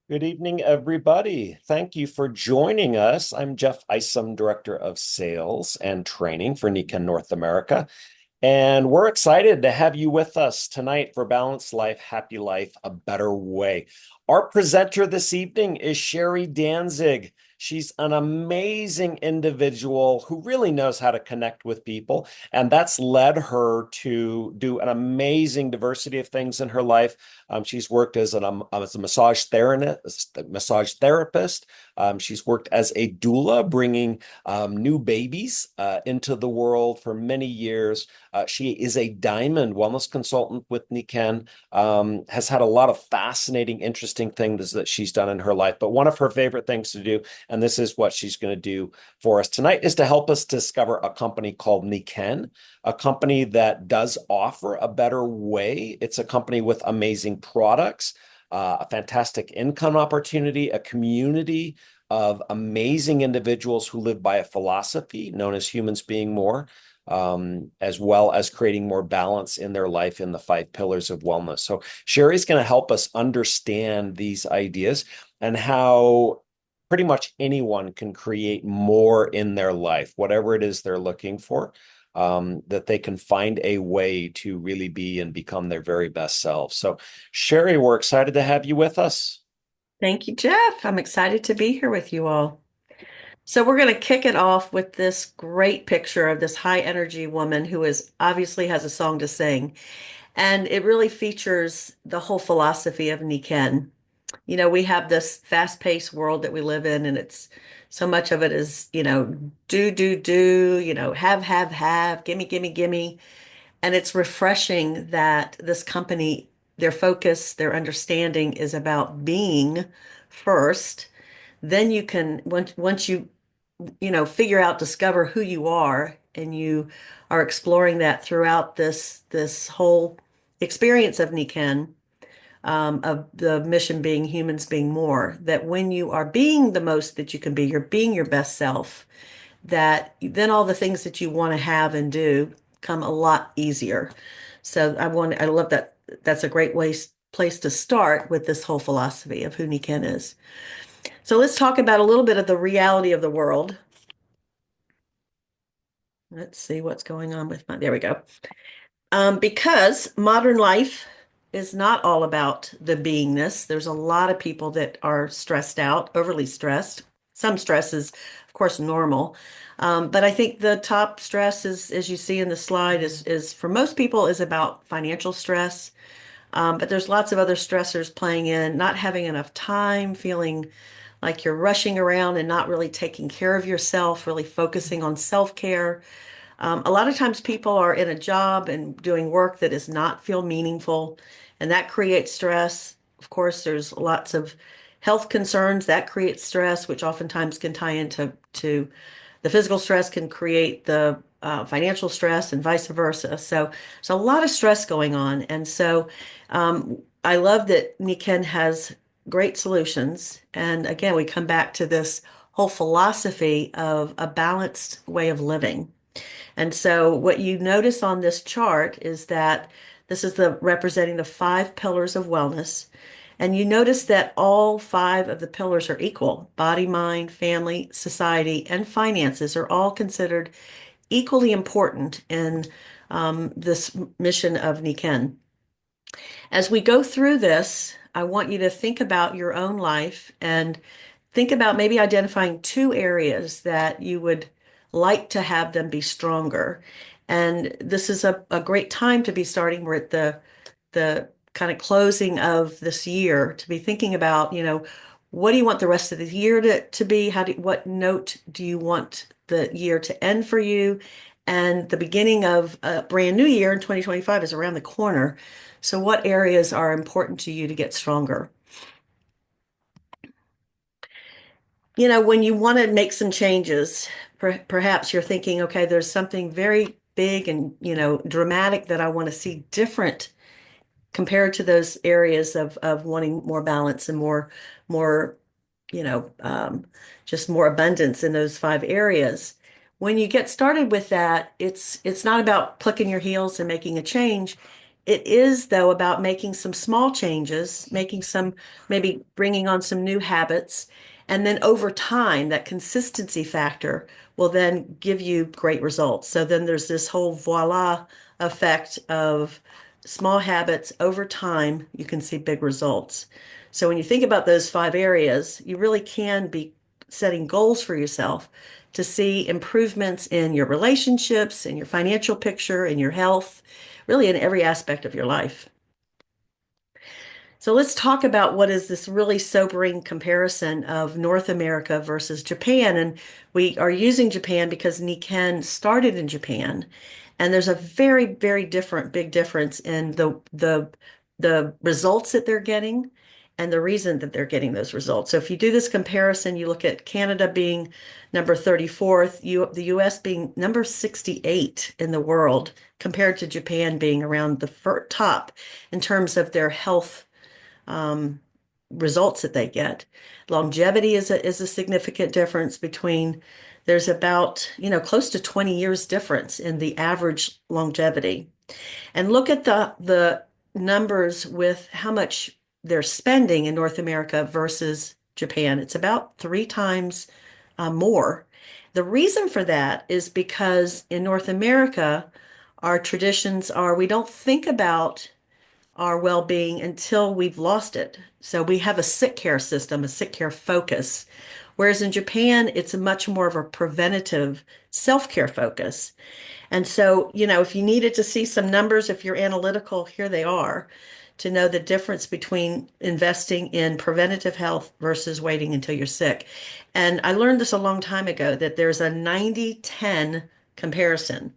Good evening, everybody. Thank you for joining us. I'm Jeff Isom, Director of Sales and Training for Nikken North America. And we're excited to have you with us tonight for Balanced Life, Happy Life, a Better Way. Our presenter this evening is Sherri Danzig. She's an amazing individual who really knows how to connect with people, and that's led her to do an amazing diversity of things in her life. She's worked as a massage therapist. She's worked as a doula, bringing new babies into the world for many years. She is a diamond wellness consultant with Nikken, has had a lot of fascinating, interesting things that she's done in her life. But one of her favorite things to do, and this is what she's going to do for us tonight, is to help us discover a company called Nikken, a company that does offer a better way. It's a company with amazing products, a fantastic income opportunity, a community of amazing individuals who live by a philosophy known as humans being more, as well as creating more balance in their life in the five pillars of wellness. So Sherri's going to help us understand these ideas and how pretty much anyone can create more in their life, whatever it is they're looking for, that they can find a way to really be and become their very best selves. So, Sherri, we're excited to have you with us. Thank you, Jeff. I'm excited to be here with you all. So, we're going to kick it off with this great picture of this high energy woman who is obviously has a song to sing. And it really features the whole philosophy of Nikken. We have this fast-paced world that we live in, and it's so much of it is, do, have, gimme, gimme, gimme. And it's refreshing that this company, their focus, their understanding is about being first. Then you can, once you, figure out, discover who you are, and you are exploring that throughout this whole experience of Nikken, of the mission being humans being more, that when you are being the most that you can be, you're being your best self, that then all the things that you want to have and do come a lot easier. So I love that. That's a great place to start with this whole philosophy of who Nikken is. So let's talk about a little bit of the reality of the world. Let's see what's going on with my, there we go. Because modern life is not all about the beingness. There's a lot of people that are stressed out, overly stressed. Some stress is, of course, normal. But I think the top stress is, as you see in the slide, is for most people is about financial stress. But there's lots of other stressors playing in, not having enough time, feeling like you're rushing around and not really taking care of yourself, really focusing on self-care. A lot of times people are in a job and doing work that does not feel meaningful, and that creates stress. Of course, there's lots of health concerns that create stress, which oftentimes can tie into the physical stress can create the financial stress and vice versa. So a lot of stress going on. And so I love that Nikken has great solutions. And again, we come back to this whole philosophy of a balanced way of living. And so what you notice on this chart is that this is the representing the five pillars of wellness. And you notice that all five of the pillars are equal. Body, mind, family, society, and finances are all considered equally important in this mission of Nikken. As we go through this, I want you to think about your own life and think about maybe identifying two areas that you would like to have them be stronger. And this is a great time to be starting. We're at the kind of closing of this year to be thinking about, what do you want the rest of the year to be? What note do you want the year to end for you? And the beginning of a brand new year in 2025 is around the corner. So what areas are important to you to get stronger? When you want to make some changes, perhaps you're thinking, okay, there's something very big and, dramatic that I want to see different compared to those areas of wanting more balance and more, you know, um, just more abundance in those five areas. When you get started with that, it's not about clicking your heels and making a change. It is, though, about making some small changes, making some, maybe bringing on some new habits. And then over time, that consistency factor will then give you great results. So then there's this whole voila effect of small habits over time, you can see big results. So when you think about those 5 areas, you really can be setting goals for yourself to see improvements in your relationships, in your financial picture, in your health, really in every aspect of your life. So let's talk about what is this really sobering comparison of North America versus Japan. And we are using Japan because Nikken started in Japan. And there's a very, very different, big difference in the results that they're getting and the reason that they're getting those results. So if you do this comparison, you look at Canada being number 34th, the US being number 68 in the world, compared to Japan being around the top in terms of their health um, results that they get. Longevity is a significant difference between, there's about, close to 20 years difference in the average longevity. And look at the numbers with how much they're spending in North America versus Japan. It's about 3 times more. The reason for that is because in North America, our traditions are we don't think about our well-being until we've lost it. So we have a sick care system, a sick care focus. Whereas in Japan, it's a much more of a preventative self-care focus. And so, if you needed to see some numbers, if you're analytical, here they are to know the difference between investing in preventative health versus waiting until you're sick. And I learned this a long time ago that there's a 90-10 comparison.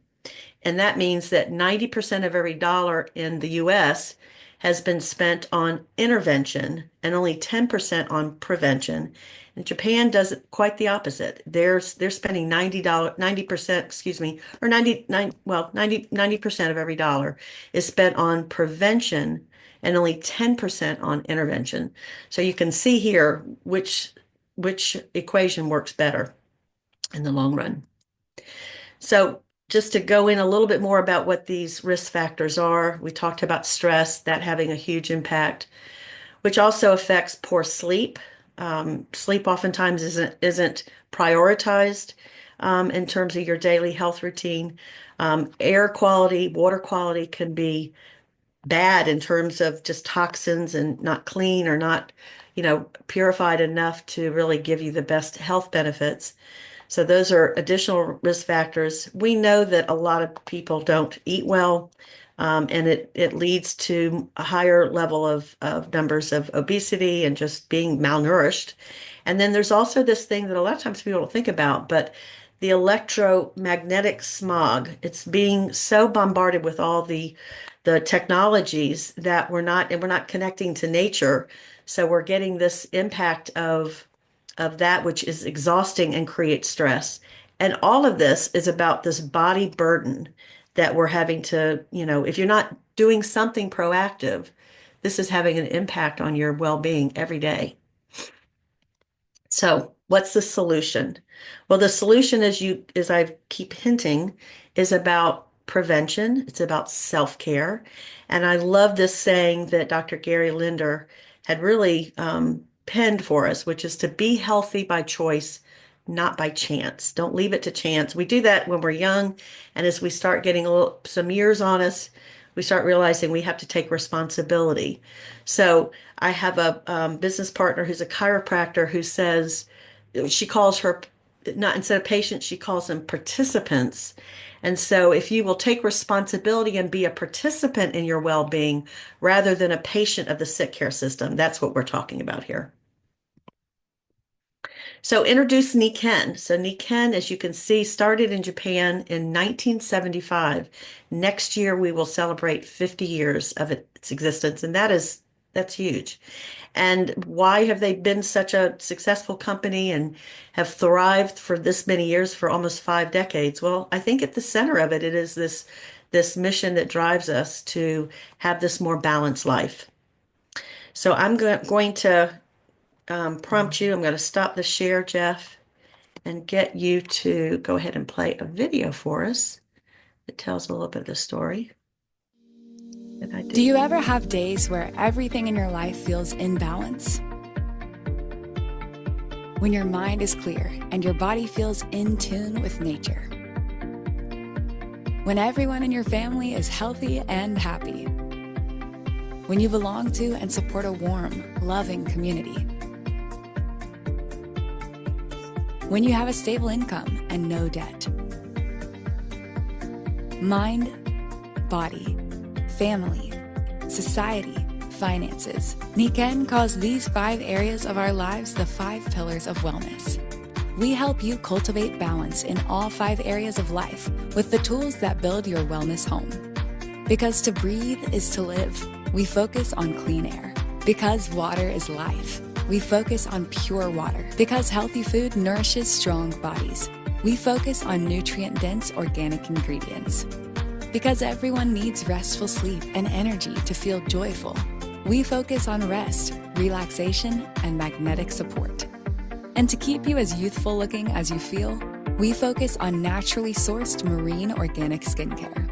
And that means that 90% of every dollar in the US has been spent on intervention and only 10% on prevention. And Japan does it quite the opposite. They're spending $90, 90%, excuse me, or 99, well, 90% of every dollar is spent on prevention and only 10% on intervention. So you can see here which equation works better in the long run. So just to go in a little bit more about what these risk factors are, we talked about stress, that having a huge impact, which also affects poor sleep. Sleep oftentimes isn't prioritized in terms of your daily health routine. Air quality, water quality can be bad in terms of just toxins and not clean or not, purified enough to really give you the best health benefits. So those are additional risk factors. We know that a lot of people don't eat well, and it leads to a higher level of numbers of obesity and just being malnourished. And then there's also this thing that a lot of times people don't think about, but the electromagnetic smog. It's being so bombarded with all the technologies that we're not connecting to nature. So we're getting this impact of that which is exhausting and creates stress. And all of this is about this body burden that we're having to, if you're not doing something proactive, this is having an impact on your well-being every day. So, what's the solution? Well, the solution, as I keep hinting, is about prevention. It's about self-care. And I love this saying that Dr. Gary Linder had really penned for us, which is to be healthy by choice, not by chance. Don't leave it to chance. We do that when we're young, and as we start getting some years on us, we start realizing we have to take responsibility. So I have a business partner who's a chiropractor who says she calls her not instead of patients, she calls them participants. And so if you will take responsibility and be a participant in your well-being rather than a patient of the sick care system, that's what we're talking about here. So introduce Nikken. So Nikken, as you can see, started in Japan in 1975. Next year we will celebrate 50 years of its existence, and that's huge. And why have they been such a successful company and have thrived for this many years, for almost 5 decades? Well, I think at the center of it, it is this mission that drives us to have this more balanced life. So I'm going to prompt you. I'm going to stop the share, Jeff, and get you to go ahead and play a video for us that tells a little bit of the story. Did I Do do? you ever have days where everything in your life feels in balance? When your mind is clear and your body feels in tune with nature? When everyone in your family is healthy and happy? When you belong to and support a warm, loving community? When you have a stable income and no debt? Mind, body, family, society, finances. Nikken calls these 5 areas of our lives the 5 pillars of wellness. We help you cultivate balance in all 5 areas of life with the tools that build your wellness home. Because to breathe is to live, we focus on clean air. Because water is life, we focus on pure water. Because healthy food nourishes strong bodies, we focus on nutrient-dense organic ingredients. Because everyone needs restful sleep and energy to feel joyful, we focus on rest, relaxation, and magnetic support. And to keep you as youthful looking as you feel, we focus on naturally sourced marine organic skincare.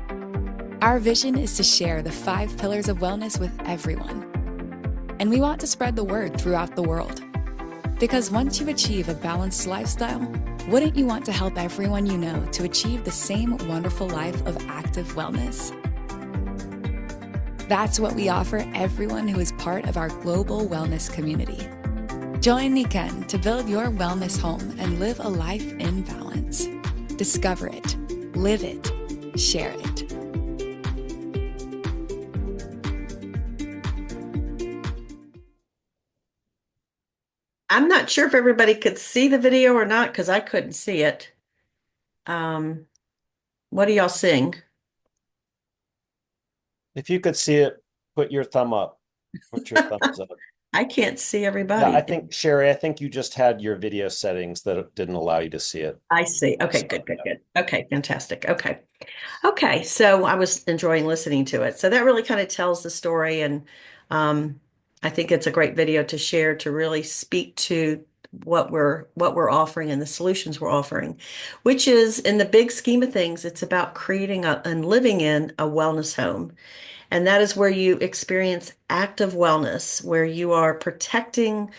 Our vision is to share the 5 pillars of wellness with everyone. And we want to spread the word throughout the world. Because once you achieve a balanced lifestyle, wouldn't you want to help everyone you know to achieve the same wonderful life of active wellness? That's what we offer everyone who is part of our global wellness community. Join Nikken to build your wellness home and live a life in balance. Discover it, live it, share it. I'm not sure if everybody could see the video or not because I couldn't see it. Um, what do y'all seeing? If you could see it, put your thumb up. Put your thumbs up. I can't see Yeah, I everybody. think, Sherri, I think you just had your video settings that didn't allow you to see it. I see. Okay, So, good, good, yeah. good. Okay, fantastic. Okay. Okay, so I was enjoying listening to it. So that really kind of tells the story, and I think it's a great video to share to really speak to what we're offering and the solutions we're offering, which is in the big scheme of things, it's about creating and living in a wellness home. And that is where you experience active wellness, where you are protecting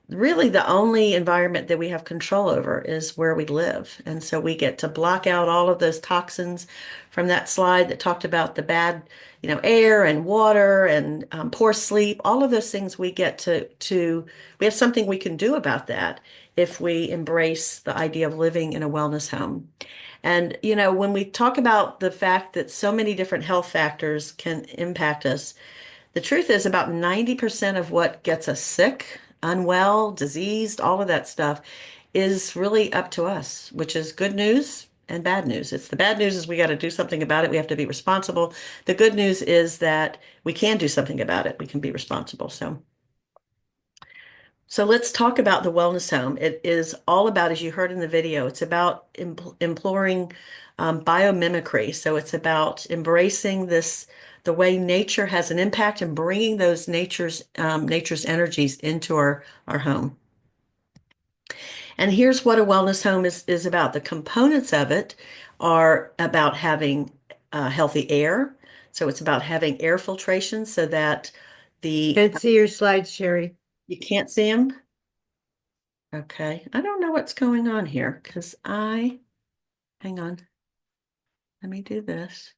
really the only environment that we have control over is where we live. And so we get to block out all of those toxins from that slide that talked about the bad, air and water and poor sleep, all of those things we get we have something we can do about that if we embrace the idea of living in a wellness home. And, when we talk about the fact that so many different health factors can impact us, the truth is about 90% of what gets us sick, unwell, diseased, all of that stuff is really up to us, which is good news and bad news. It's the bad news is we got to do something about it. We have to be responsible. The good news is that we can do something about it. We can be responsible. So let's talk about the wellness home. It is all about, as you heard in the video, it's about imploring biomimicry. So it's about embracing the way nature has an impact and bringing those nature's energies into our home. And here's what a wellness home is about. The components of it are about having healthy air. So it's about having air filtration so that Can't see your slides, Sherri. you can't see them. Okay, I don't know what's going on here because hang on, let me do this.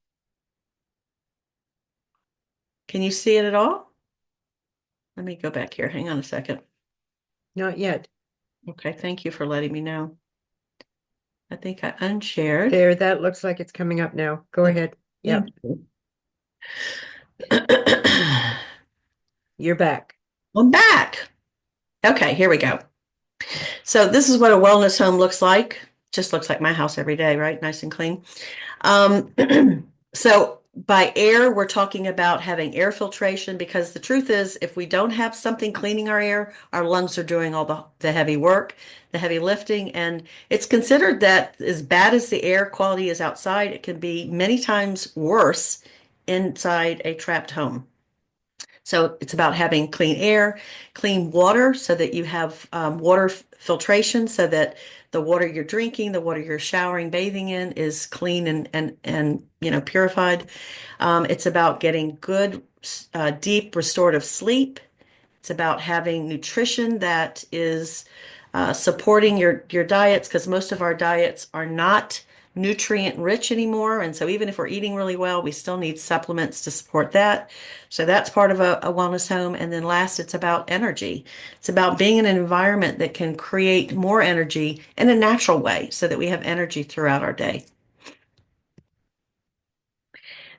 Can you see it at all? Let me go back here. Hang on a second. Not yet. Okay, thank you for letting me know. I think I unshared. There, that looks like it's coming up now. Go ahead. Yep, you're back. I'm back. Okay, here we go. So this is what a wellness home looks like. Just looks like my house every day, right? Nice and clean. Um, so by air, we're talking about having air filtration because the truth is, if we don't have something cleaning our air, our lungs are doing all the heavy work, the heavy lifting, and it's considered that as bad as the air quality is outside, it can be many times worse inside a trapped home. So it's about having clean air, clean water, so that you have water filtration, so that the water you're drinking, the water you're showering, bathing in is clean and purified. It's about getting good, deep restorative sleep. It's about having nutrition that is supporting your diets, because most of our diets are not nutrient rich anymore. And so even if we're eating really well, we still need supplements to support that. So that's part of a wellness home. And then last, it's about energy. It's about being in an environment that can create more energy in a natural way so that we have energy throughout our day.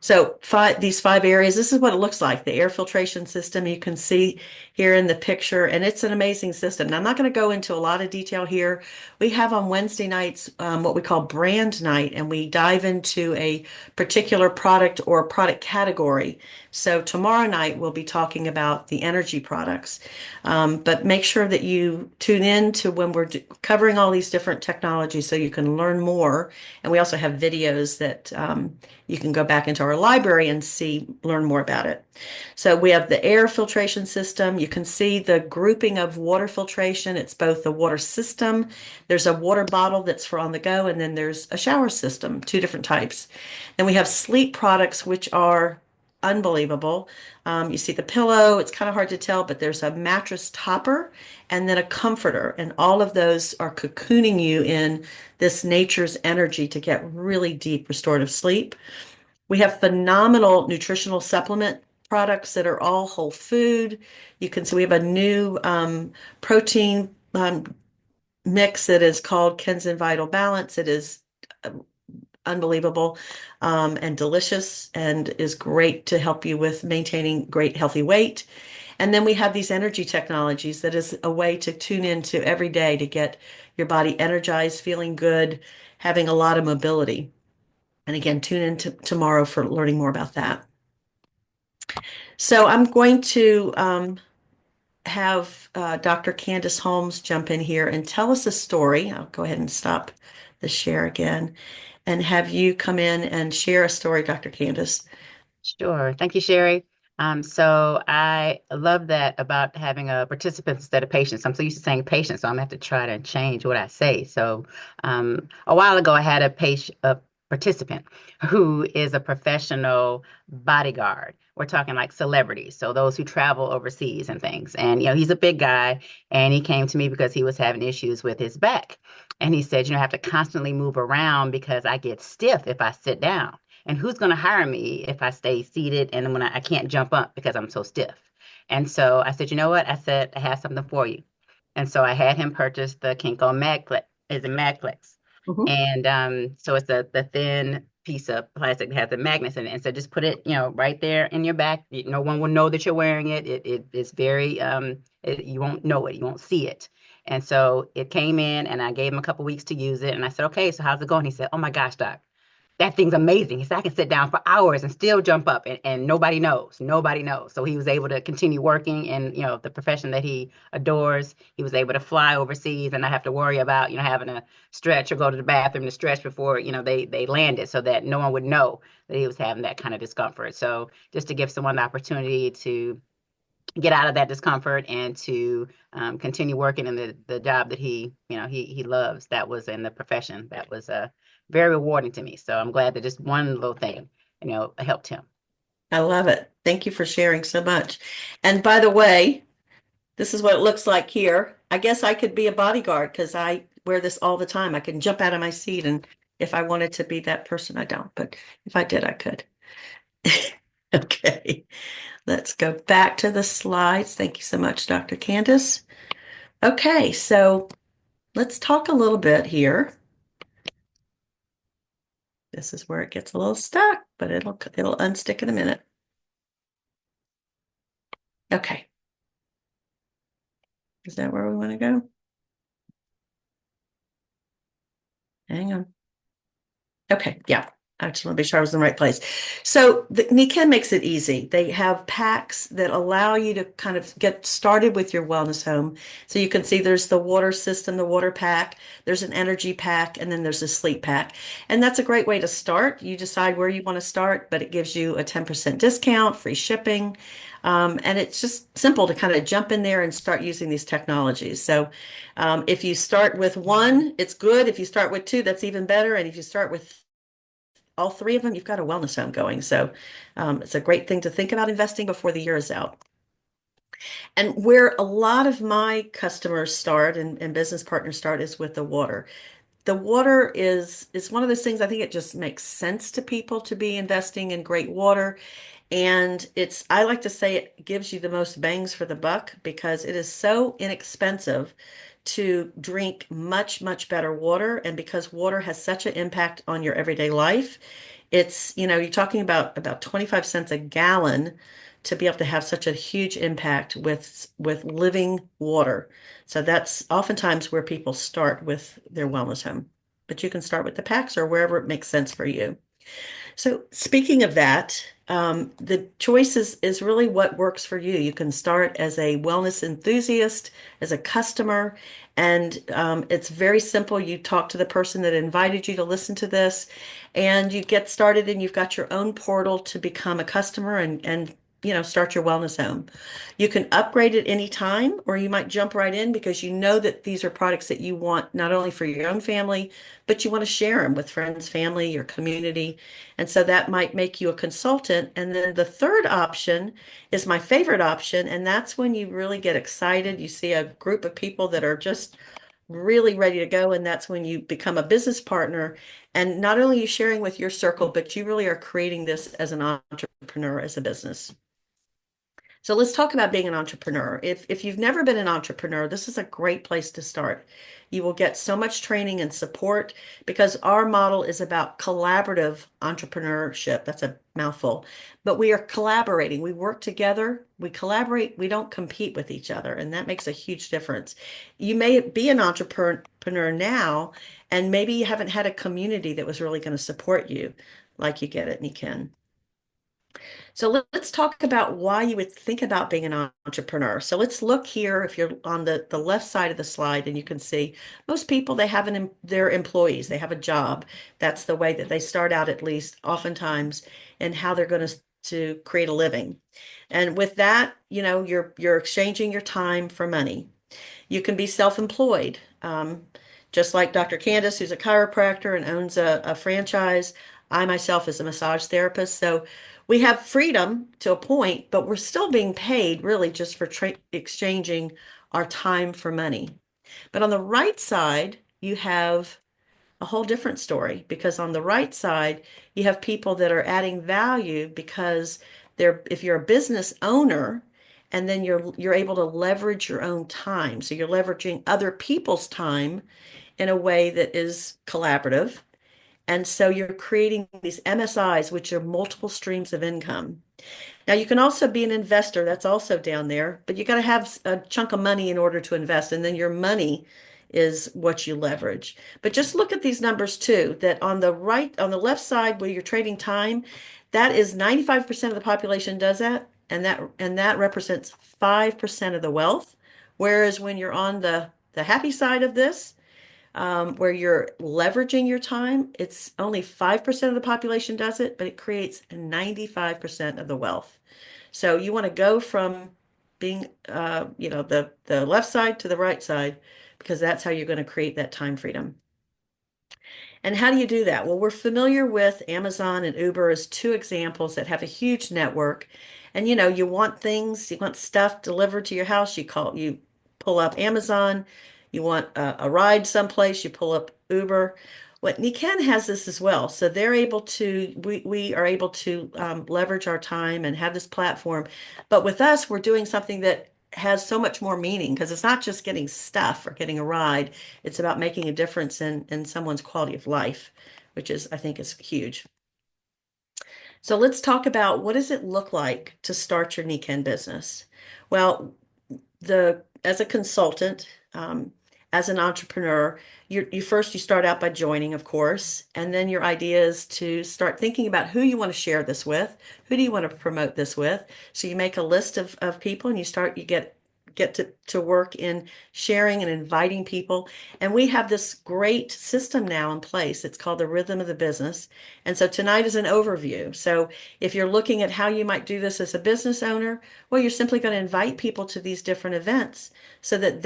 So these five areas, this is what it looks like. The air filtration system you can see here in the picture, and it's an amazing system. Now, I'm not going to go into a lot of detail here. We have on Wednesday nights what we call brand night, and we dive into a particular product or product category. So tomorrow night, we'll be talking about the energy products. But make sure that you tune in to when we're covering all these different technologies so you can learn more. And we also have videos that you can go back into our library and learn more about it. So we have the air filtration system. You can see the grouping of water filtration. It's both the water system, there's a water bottle that's for on the go, and then there's a shower system, two different types. Then we have sleep products, which are unbelievable. You see the pillow, it's kind of hard to tell, but there's a mattress topper and then a comforter. And all of those are cocooning you in this nature's energy to get really deep restorative sleep. We have phenomenal nutritional supplement products that are all whole food. You can see we have a new protein mix that is called Kenzen Vital Balance. It is unbelievable and delicious and is great to help you with maintaining great healthy weight. And then we have these energy technologies that is a way to tune into every day to get your body energized, feeling good, having a lot of mobility. And again, tune in tomorrow for learning more about that. So I'm going to have Dr. Candace Holmes jump in here and tell us a story. I'll go ahead and stop the share again and have you come in and share a story, Dr. Candace. Sure. Thank you, Sherri. So I love that about having a participant instead of patients. I'm so used to saying patient, so I'm gonna have to try to change what I say. So a while ago, I had a participant who is a professional bodyguard. We're talking like celebrities, so those who travel overseas and things. And he's a big guy, and he came to me because he was having issues with his back. And he said, I have to constantly move around because I get stiff if I sit down. And who's going to hire me if I stay seated and when I can't jump up because I'm so stiff? And so I said, you know what? I said, I have something for you. And so I had him purchase the Kinko Magplex, is a Magplex. Mhm. And so it's the thin piece of plastic that has the magnets in it. And so just put it, right there in your back. No one will know that you're wearing it. It's very, you won't know it. You won't see it. And so it came in and I gave him a couple weeks to use it. And I said, okay, so how's it going? He said, oh my gosh, doc, that thing's amazing. He said, I can sit down for hours and still jump up and nobody knows. Nobody knows. So he was able to continue working in, the profession that he adores. He was able to fly overseas and not have to worry about, having to stretch or go to the bathroom to stretch before, they landed so that no one would know that he was having that kind of discomfort. So just to give someone the opportunity to get out of that discomfort and to continue working in the job that he loves. That was in the profession. That was very rewarding to me. So I'm glad that just one little thing, helped him. I love it. Thank you for sharing so much. And by the way, this is what it looks like here. I guess I could be a bodyguard because I wear this all the time. I can jump out of my seat, and if I wanted to be that person, I don't. But if I did, I could. Okay, let's go back to the slides. Thank you so much, Dr. Candace. Okay, so let's talk a little bit here. This is where it gets a little stuck, but it'll unstick in a minute. Okay. Is that where we want to go? Hang on. Okay, yeah. I just want to be sure I was in the right place. So the Nikken makes it easy. They have packs that allow you to kind of get started with your wellness home. So you can see there's the water system, the water pack, there's an energy pack, and then there's a sleep pack. And that's a great way to start. You decide where you want to start, but it gives you a 10% discount, free shipping. And it's just simple to kind of jump in there and start using these technologies. So if you start with one, it's good. If you start with two, that's even better. And if you start with all three of them, you've got a wellness home going. So it's a great thing to think about investing before the year is out. And where a lot of my customers start and business partners start is with the water. The water is one of those things I think it just makes sense to people to be investing in great water. And I like to say it gives you the most bangs for the buck because it is so inexpensive to drink much, much better water. And because water has such an impact on your everyday life, you're talking about 25 cents a gallon to be able to have such a huge impact with living water. So that's oftentimes where people start with their wellness home. But you can start with the packs or wherever it makes sense for you. So speaking of that, the choice is really what works for you. You can start as a wellness enthusiast, as a customer, and it's very simple. You talk to the person that invited you to listen to this, and you get started, and you've got your own portal to become a customer and start your wellness home. You can upgrade at any time, or you might jump right in because you know that these are products that you want not only for your own family, but you want to share them with friends, family, your community. And so that might make you a consultant. And then the third option is my favorite option. And that's when you really get excited. You see a group of people that are just really ready to go. And that's when you become a business partner. And not only are you sharing with your circle, but you really are creating this as an entrepreneur, as a business. So let's talk about being an entrepreneur. If you've never been an entrepreneur, this is a great place to start. You will get so much training and support because our model is about collaborative entrepreneurship. That's a mouthful, but we are collaborating. We work together, we collaborate, we don't compete with each other, and that makes a huge difference. You may be an entrepreneur now, and maybe you haven't had a community that was really going to support you like you get at Nikken. So let's talk about why you would think about being an entrepreneur. So let's look here if you're on the left side of the slide and you can see most people, they have their employees, they have a job. That's the way that they start out at least oftentimes and how they're going to create a living. And with that, you're exchanging your time for money. You can be self-employed, just like Dr. Candace, who's a chiropractor and owns a franchise. I myself is a massage therapist. So we have freedom to a point, but we're still being paid really just for exchanging our time for money. But on the right side, you have a whole different story because on the right side, you have people that are adding value because if you're a business owner, and then you're able to leverage your own time. So you're leveraging other people's time in a way that is collaborative. And so you're creating these MSIs, which are multiple streams of income. Now you can also be an investor, that's also down there, but you got to have a chunk of money in order to invest, and then your money is what you leverage. But just look at these numbers too, that on the left side where you're trading time, that is 95% of the population does that, and that represents 5% of the wealth. Whereas when you're on the happy side of this, where you're leveraging your time, it's only 5% of the population does it, but it creates 95% of the wealth. So you want to go from being, the left side to the right side, because that's how you're going to create that time freedom. And how do you do that? Well, we're familiar with Amazon and Uber as two examples that have a huge network. And you want things, you want stuff delivered to your house, you pull up Amazon. You want a ride someplace, you pull up Uber. What Nikken has this as well. So we are able to leverage our time and have this platform. But with us, we're doing something that has so much more meaning because it's not just getting stuff or getting a ride. It's about making a difference in someone's quality of life, which I think is huge. So let's talk about what does it look like to start your Nikken business? Well, as a consultant, as an entrepreneur, you start out by joining, of course, and then your idea is to start thinking about who you want to share this with, who do you want to promote this with. So you make a list of people and you get to work in sharing and inviting people. And we have this great system now in place. It's called the Rhythm of the Business. And so tonight is an overview. So if you're looking at how you might do this as a business owner, well, you're simply going to invite people to these different events so that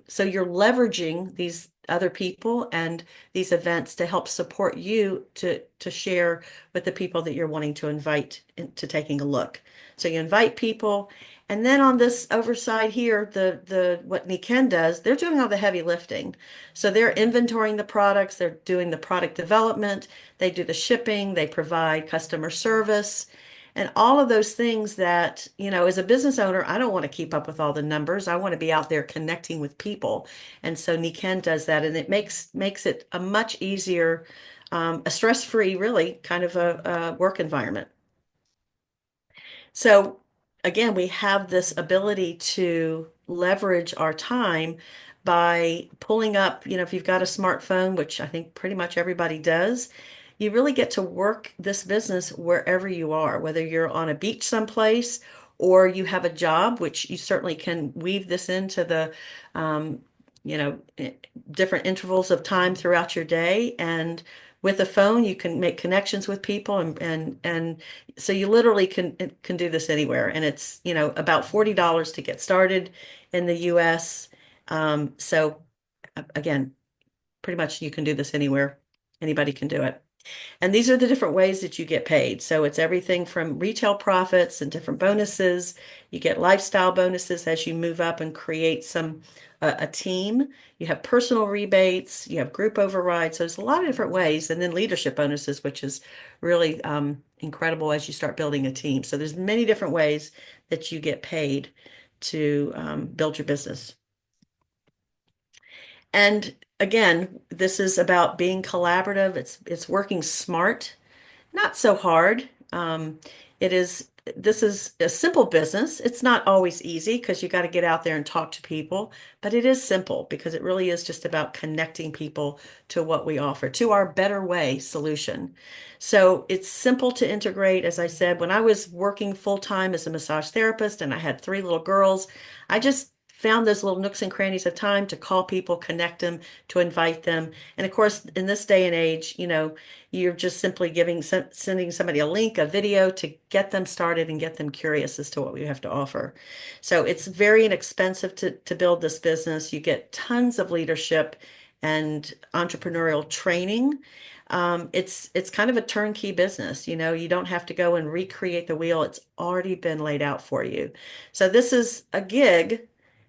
so you're leveraging these other people and these events to help support you to share with the people that you're wanting to invite into taking a look. So you invite people, and then on this overside here, the what Nikken does, they're doing all the heavy lifting. So they're inventorying the products, they're doing the product development, they do the shipping, they provide customer service, and all of those things that, as a business owner, I don't want to keep up with all the numbers. I want to be out there connecting with people. And so Nikken does that, and it makes it a much easier, a stress-free, really kind of a work environment. So again, we have this ability to leverage our time by pulling up, if you've got a smartphone, which I think pretty much everybody does, you really get to work this business wherever you are, whether you're on a beach someplace or you have a job, which you certainly can weave this into the, um, you know, eh, different intervals of time throughout your day. And with a phone, you can make connections with people and so you literally can do this anywhere. And it's, about $40 to get started in the US. So again, pretty much you can do this anywhere. Anybody can do it. And these are the different ways that you get paid. So it's everything from retail profits and different bonuses. You get lifestyle bonuses as you move up and create a team. You have personal rebates, you have group overrides. So there's a lot of different ways. And then leadership bonuses, which is really incredible as you start building a team. So there's many different ways that you get paid to build your business. And again, this is about being collaborative. It's working smart, not so hard. This is a simple business. It's not always easy because you got to get out there and talk to people, but it is simple because it really is just about connecting people to what we offer, to our better way solution. So it's simple to integrate. As I said, when I was working full time as a massage therapist and I had three little girls, I just found those little nooks and crannies of time to call people, connect them, to invite them. And of course, in this day and age, you're just simply sending somebody a link, a video to get them started and get them curious as to what we have to offer. So it's very inexpensive to build this business. You get tons of leadership and entrepreneurial training. It's kind of a turnkey business. You don't have to go and recreate the wheel. It's already been laid out for you. So this is a gig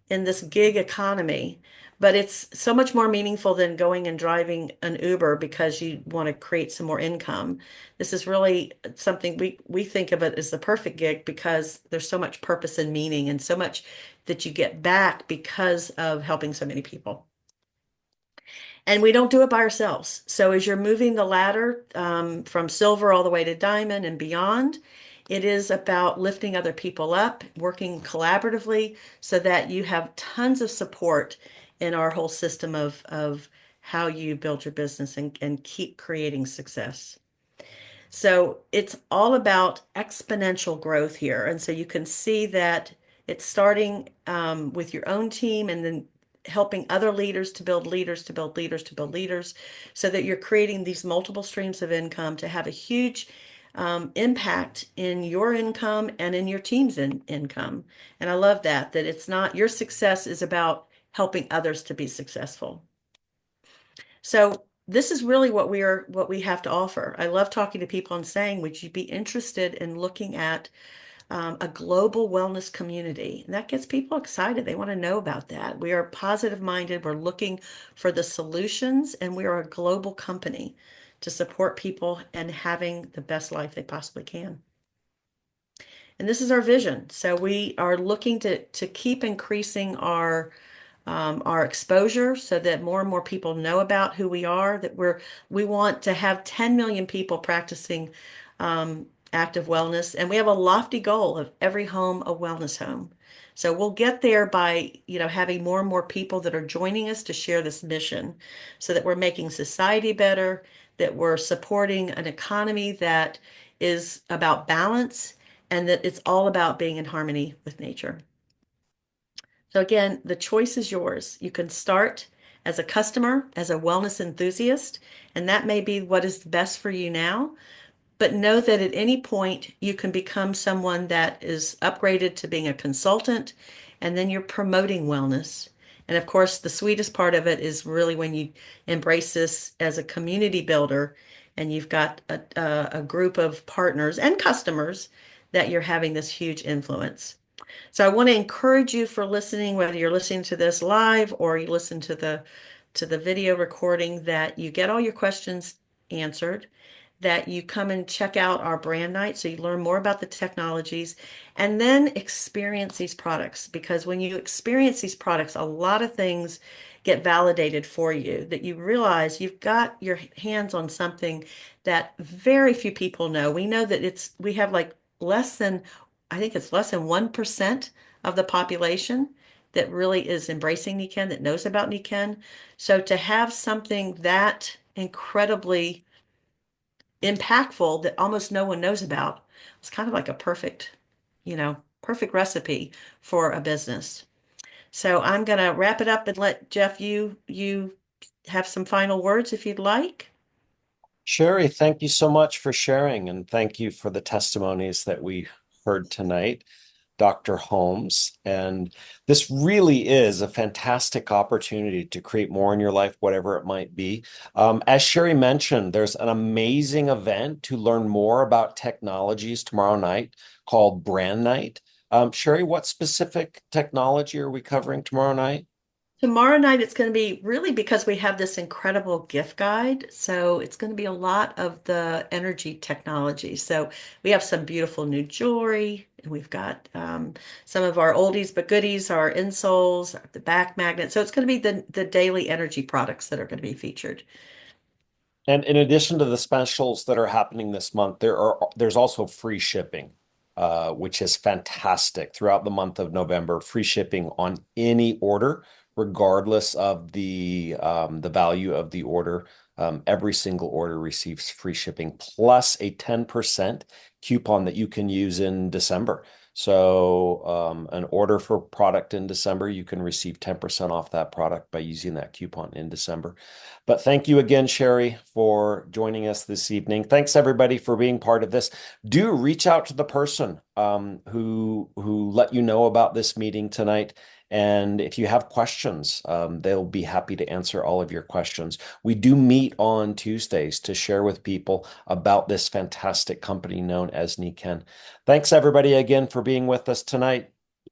in this gig economy, but it's so much more meaningful than going and driving an Uber because you want to create some more income. This is really something we think of it as the perfect gig because there's so much purpose and meaning and so much that you get back because of helping so many people. And we don't do it by ourselves. So as you're moving the ladder from silver all the way to diamond and beyond, it is about lifting other people up, working collaboratively so that you have tons of support in our whole system of how you build your business and keep creating success. So it's all about exponential growth here. And so you can see that it's starting with your own team and then helping other leaders to build leaders, to build leaders, to build leaders, so that you're creating these multiple streams of income to have a huge impact in your income and in your team's income. And I love that it's not your success is about helping others to be successful. So this is really what we have to offer. I love talking to people and saying, would you be interested in looking at a global wellness community? And that gets people excited. They want to know about that. We are positive minded. We're looking for the solutions, and we are a global company to support people and having the best life they possibly can. And this is our vision. So we are looking to keep increasing our exposure so that more and more people know about who we are, that we want to have 10 million people practicing active wellness. And we have a lofty goal of every home a wellness home. So we'll get there by, having more and more people that are joining us to share this mission so that we're making society better, that we're supporting an economy that is about balance, and that it's all about being in harmony with nature. So again, the choice is yours. You can start as a customer, as a wellness enthusiast, and that may be what is best for you now. But know that at any point you can become someone that is upgraded to being a consultant, and then you're promoting wellness. And of course, the sweetest part of it is really when you embrace this as a community builder and you've got a group of partners and customers that you're having this huge influence. So I want to encourage you for listening, whether you're listening to this live or you listen to the video recording, that you get all your questions answered, that you come and check out our brand night so you learn more about the technologies and then experience these products. Because when you experience these products, a lot of things get validated for you that you realize you've got your hands on something that very few people know. We know that we have like less than, I think it's less than 1% of the population that really is embracing Nikken, that knows about Nikken. So to have something that incredibly impactful that almost no one knows about, it's kind of like a perfect, perfect recipe for a business. So I'm gonna wrap it up and let Jeff, you have some final words if you'd like. Sherri, thank you so much for sharing, and thank you for the testimonies that we heard tonight, Dr. Holmes. And this really is a fantastic opportunity to create more in your life, whatever it might be. As Sherri mentioned, there's an amazing event to learn more about technologies tomorrow night called Brand Night. Sherri, what specific technology are we covering tomorrow night? Tomorrow night, it's going to be really because we have this incredible gift guide. So it's going to be a lot of the energy technology. So we have some beautiful new jewelry. And we've got some of our oldies but goodies, our insoles, the back magnet. So it's going to be the daily energy products that are going to be featured. And in addition to the specials that are happening this month, there's also free shipping, which is fantastic throughout the month of November. Free shipping on any order, regardless of the value of the order. Every single order receives free shipping plus a 10% coupon that you can use in December. So an order for product in December, you can receive 10% off that product by using that coupon in December. But thank you again, Sherri, for joining us this evening. Thanks everybody for being part of this. Do reach out to the person who let you know about this meeting tonight. And if you have questions, they'll be happy to answer all of your questions. We do meet on Tuesdays to share with people about this fantastic company known as Nikken. Thanks everybody again for being with us tonight.